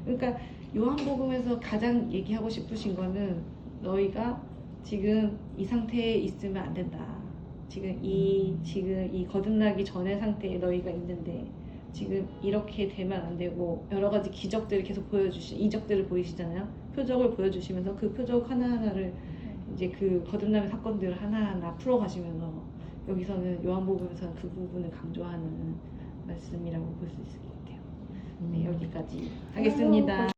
그러니까 요한복음에서 가장 얘기하고 싶으신 거는 너희가 지금 이 상태에 있으면 안 된다. 지금 이 거듭나기 전의 상태에 너희가 있는데 지금 이렇게 되면 안 되고 여러 가지 기적들을 계속 이적들을 보이시잖아요. 표적을 보여주시면서 그 표적 하나하나를 이제 그 거듭남의 사건들을 하나하나 풀어가시면서 여기서는 요한복음에서는 그 부분을 강조하는 말씀이라고 볼 수 있을 것 같아요. 네, 여기까지 하겠습니다.